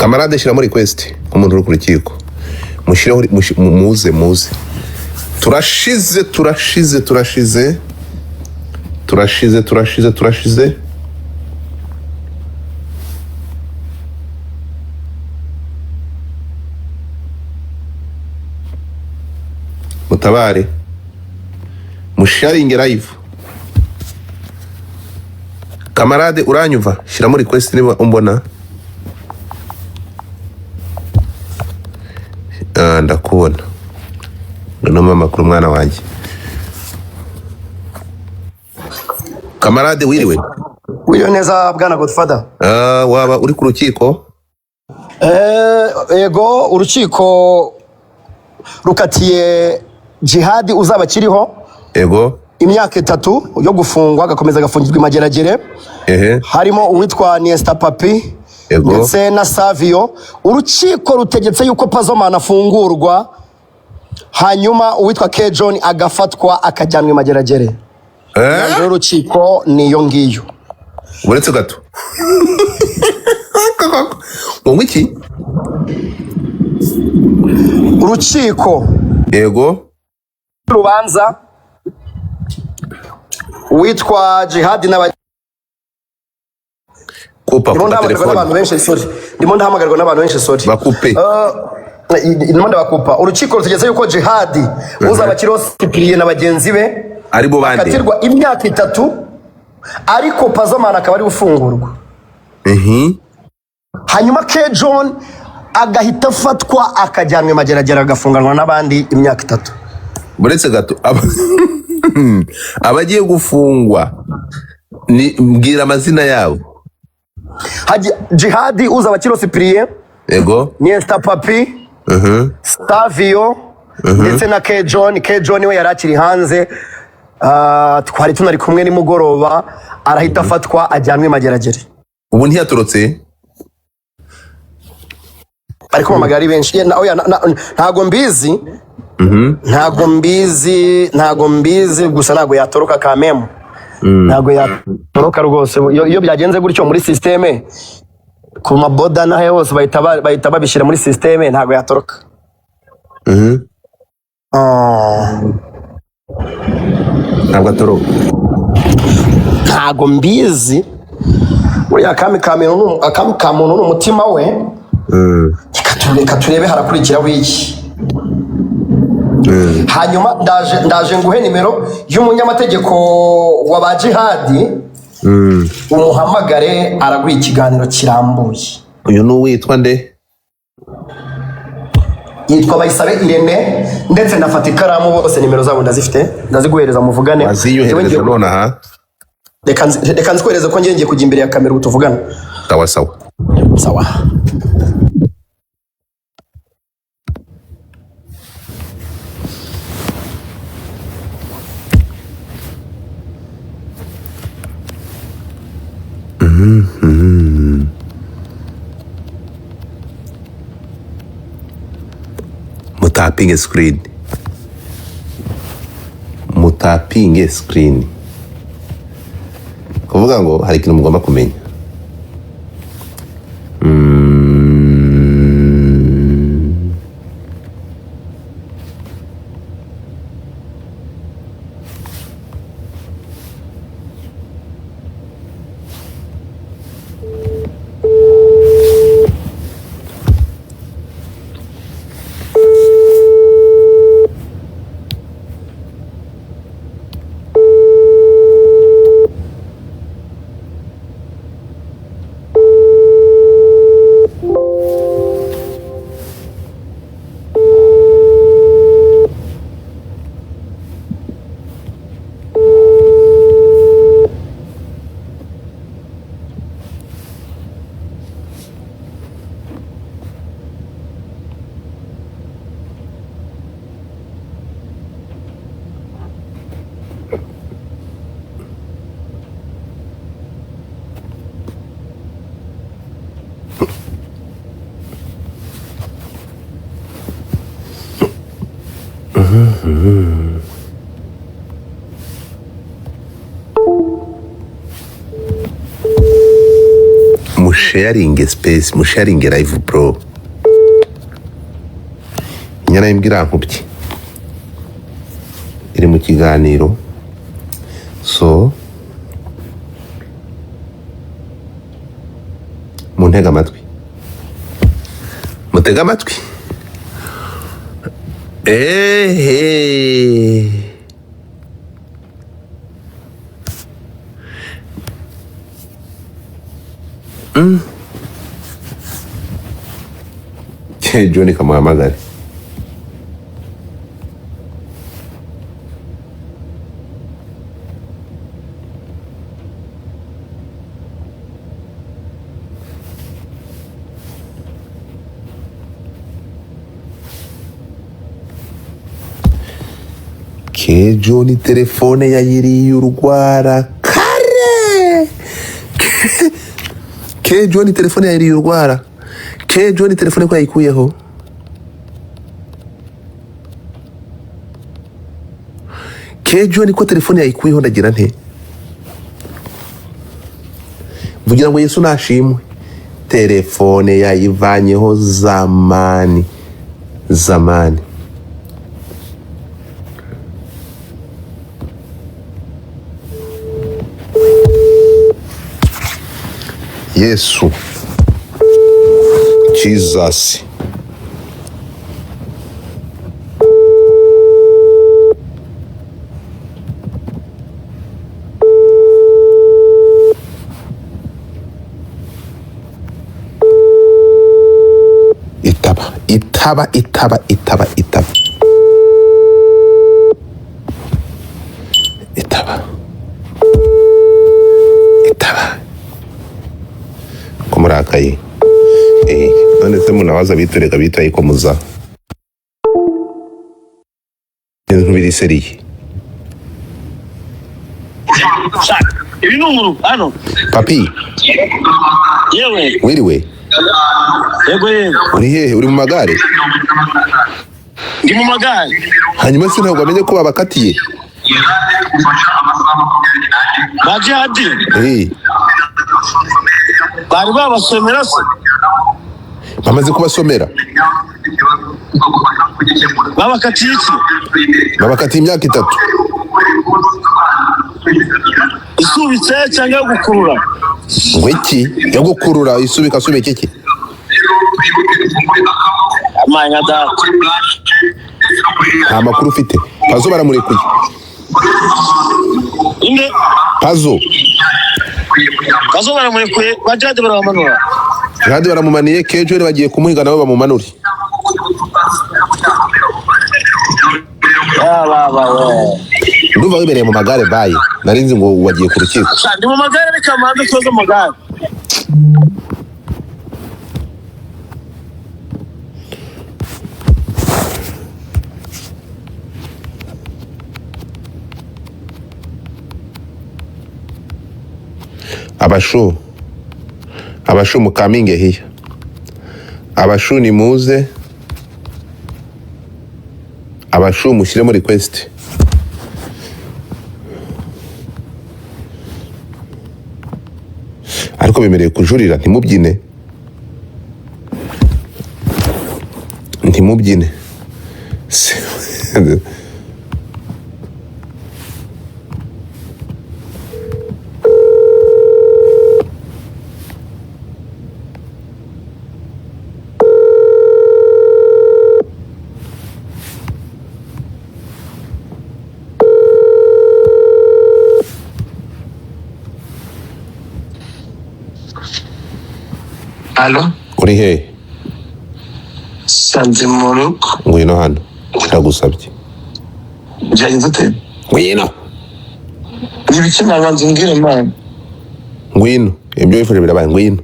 kamarade shira muri request umuntu uri ku rukiko mushireho muze turashize mutabare musharinge live kamarade uranyuva shira muri request niba umbona ndakubona no mama kuri mwana wanjye kamarade wiriwe neza bwana Godfather waba uri ku rukiko yego urukiko rukatiye Djihadi uzaba kiriho yego imyaka 3 yo gufungwa agakomeza agafungirwa imageragere harimo uwitwa Niesta Papi ndetse na Savio. Urukiko rutegetse yuko Pazzo afungurwa hanyuma uwitwa Kejohn agafatwa akajyanwa imageragere. Urukiko niyo ngiyo. Uretse gato ngo iki urukiko yego rubanza witwa Djihadi n'aba kupa n'abantu benshi ndimo ndahamagarwa n'abantu benshi bakupe ndimo ndabakupa. Urukiko rutegetse yuko Djihadi uzaba kirosipiriye na bagenzi be ari bo bande akatirwa imyaka 3 ariko Pazzo akaba ari gufungurwa hanyuma Kejohn agahita afatwa akajyanwa imageragere agafunganwa n'abandi imyaka 3. Buretse gato abagiye gufungwa ni mbwira amazina yabo. Djihadi uzaba kirosipiriye yego Niesta Papi Savio ndetse na Kejohn we yarakiri hanze twari tunari kumwe nimugoroba arahita afatwa ajyanwe imageragere. Ubu ntiyatorotse ariko mamagari benshi ntago mbizi gusa ntago yatoroka kamemo ntago yatoroka rwose iyo byagenze gutyo muri systeme ku maboda nahe hose bahita babishira muri systeme ntago yatoroka. ntabwo atoroka ntago mbizi buriya akami ka muntu n'umutima we reka turebe harakurikiraho iki. Hanyuma ndaje nguhe nimero y'umunyamategeko wa ba Djihadi umuhamagare araguha ikiganiro kirambuye. Uyu n'uwitwa nde? Yitwa Bayisabe Irene ndetse nafata ikaramu bose nimero zabo ndazifite ndaziguhereza muvugane. Aziyohereza none aha. Reka nzikohereza ko ngiye kujya imbere ya kamera utuvugana. Sawa. Mutapinge screen kuvuga ngo hari ikintu mugomba kumenya. musharing space, musharing live bro. Inyana imbwira nkubye. Iri mu kiganiro. So muntega amatwi. Mutega amatwi. Kejohn kamuhamagare. Kejohn telefone yayiriye urwara kare. Kejohn telefone yayiriye urwara. Kejohn telefone ko yayikuyeho. Kejohn ko telefone yayikuyeho ndagira nte. Vugira ngo Yesu nashimwe. Telefone yayivanyeho zamani. Yesu. Jesus. Itaba. Kumurakaye. None se munabaza bitureka bitaye ko muza. Nkubiri seriye. Ibi numuru hano. Papi. Yewe. Wiriwe. Yego. Uri hehe? Uri mu magare? Ndi mu magare. Hanyuma se ntabwo amenye ko babakatiye. Djihadi. Bari babasomera se. Bamaze kubasomera. Babakatiye iki? Babakatiye imyaka 3. Isubitse cyangwa gukurura? Ngwiki yo gukurura isubika iki? Amanya da. Nta makuru ufite. Pazzo baramurekuye. Inde? Pazzo baramurekuye, Djihadi baramanura. Djihadi baramumaniye, Kejohn bagiye kumuhiga nabo bamumanure. Ndumva wibereye mu magare baye. Narinzi ngo wagiye ku rukiko. Ndi mu magare reka mande toza magare. Abashu mukaminge here. Abashu ni muze. Abashu mushyiremo request. Ariko bemereye kujurira ntimubyine. Allo? Uri hehe? Sanze mu rugo. Ngwino hano. Ndagusabye. Byagenze ute? Ngwino. Ibiki nabanze mbwira Imana. Ngwino. Ibyo wifuje birabaye ngwino.